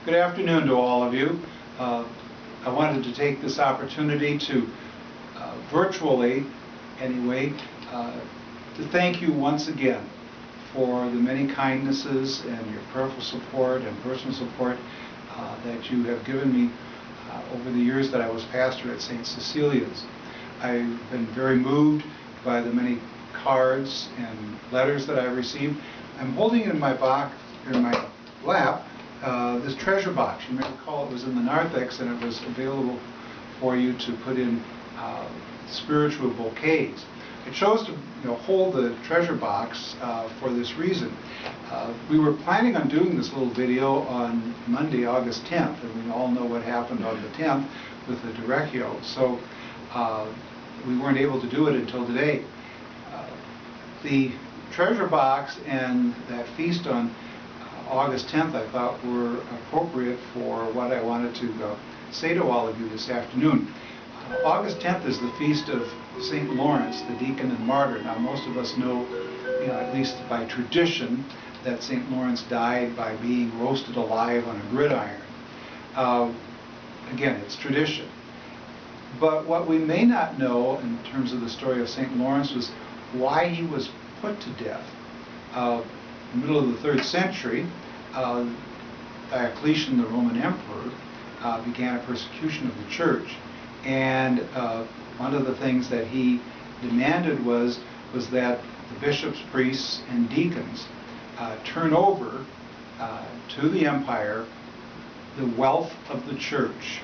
Good afternoon to all of you. I wanted to take this opportunity to virtually, anyway, to thank you once again for the many kindnesses and your prayerful support and personal support that you have given me over the years that I was pastor at St. Cecilia's. I've been very moved by the many cards and letters that I received. I'm holding in my box, in my lap, this treasure box. You may recall it was in the narthex and it was available for you to put in spiritual bouquets. I chose to hold the treasure box for this reason. We were planning on doing this little video on Monday, August 10th, and we all know what happened on the 10th with the Directio, so we weren't able to do it until today. The treasure box and that feast on August 10th I thought were appropriate for what I wanted to say to all of you this afternoon. August 10th is the feast of St. Lawrence, the Deacon and Martyr. Now most of us know, at least by tradition, that St. Lawrence died by being roasted alive on a gridiron. Again, it's tradition. But what we may not know in terms of the story of St. Lawrence was why he was put to death. In the middle of the 3rd century, Diocletian, the Roman emperor, began a persecution of the church. And one of the things that he demanded was that the bishops, priests, and deacons turn over to the empire the wealth of the church.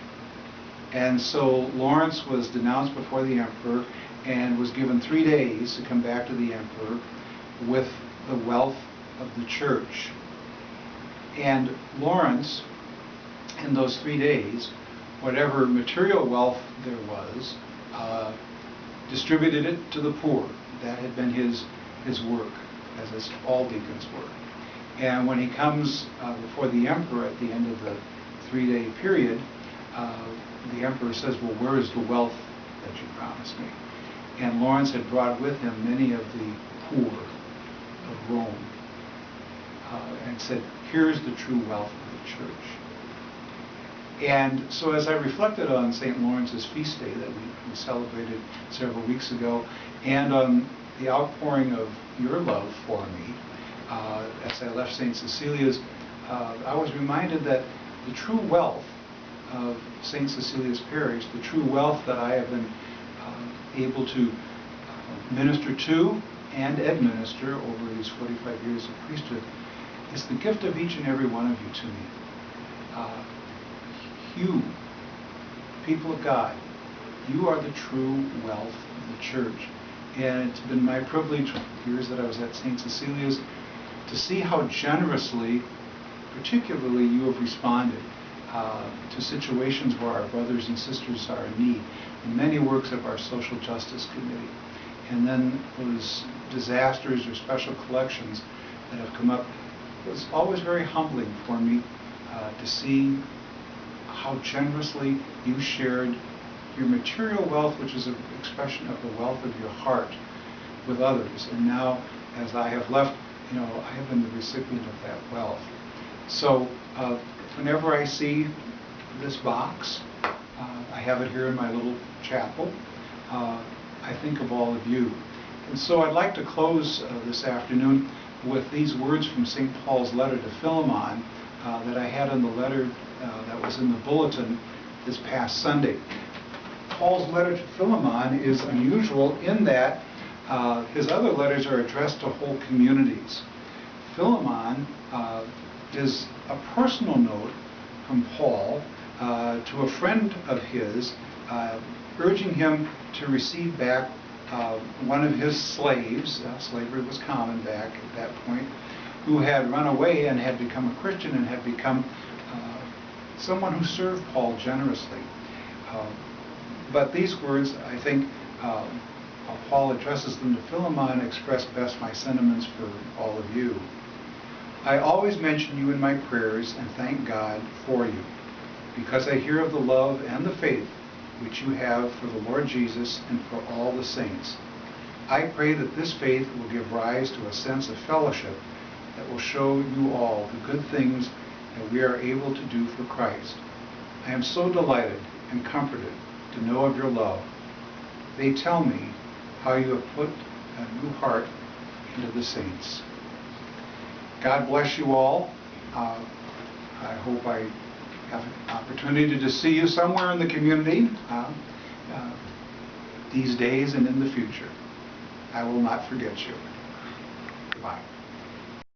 And so Lawrence was denounced before the emperor and was given 3 days to come back to the emperor with the wealth of the church. And Lawrence, in those 3 days, whatever material wealth there was, distributed it to the poor. That had been his work, as all deacons were. And when he comes before the emperor at the end of the 3-day period, the emperor says, well, where is the wealth that you promised me? And Lawrence had brought with him many of the poor of Rome and said, here's the true wealth of the church. And so as I reflected on St. Lawrence's feast day that we celebrated several weeks ago, and on the outpouring of your love for me, as I left St. Cecilia's, I was reminded that the true wealth of St. Cecilia's parish, the true wealth that I have been able to minister to and administer over these 45 years of priesthood, is the gift of each and every one of you to me. You, people of God, you are the true wealth of the church. And it's been my privilege, the years that I was at St. Cecilia's, to see how generously, particularly, you have responded to situations where our brothers and sisters are in need, in many works of our social justice committee. And then those disasters or special collections that have come up, it was always very humbling for me to see how generously you shared your material wealth, which is an expression of the wealth of your heart, with others. And now, as I have left, I have been the recipient of that wealth. So whenever I see this box, I have it here in my little chapel, I think of all of you. And so I'd like to close this afternoon with these words from St. Paul's letter to Philemon that I had in the letter that was in the bulletin this past Sunday. Paul's letter to Philemon is unusual in that his other letters are addressed to whole communities. Philemon is a personal note from Paul to a friend of his, urging him to receive back one of his slaves. Slavery was common back at that point, who had run away and had become a Christian and had become someone who served Paul generously. But these words, I think, Paul addresses them to Philemon, express best my sentiments for all of you. I always mention you in my prayers and thank God for you, because I hear of the love and the faith which you have for the Lord Jesus and for all the saints. I pray that this faith will give rise to a sense of fellowship that will show you all the good things that we are able to do for Christ. I am so delighted and comforted to know of your love. They tell me how you have put a new heart into the saints. God bless you all. I hope I have an opportunity to see you somewhere in the community these days and in the future. I will not forget you. Goodbye.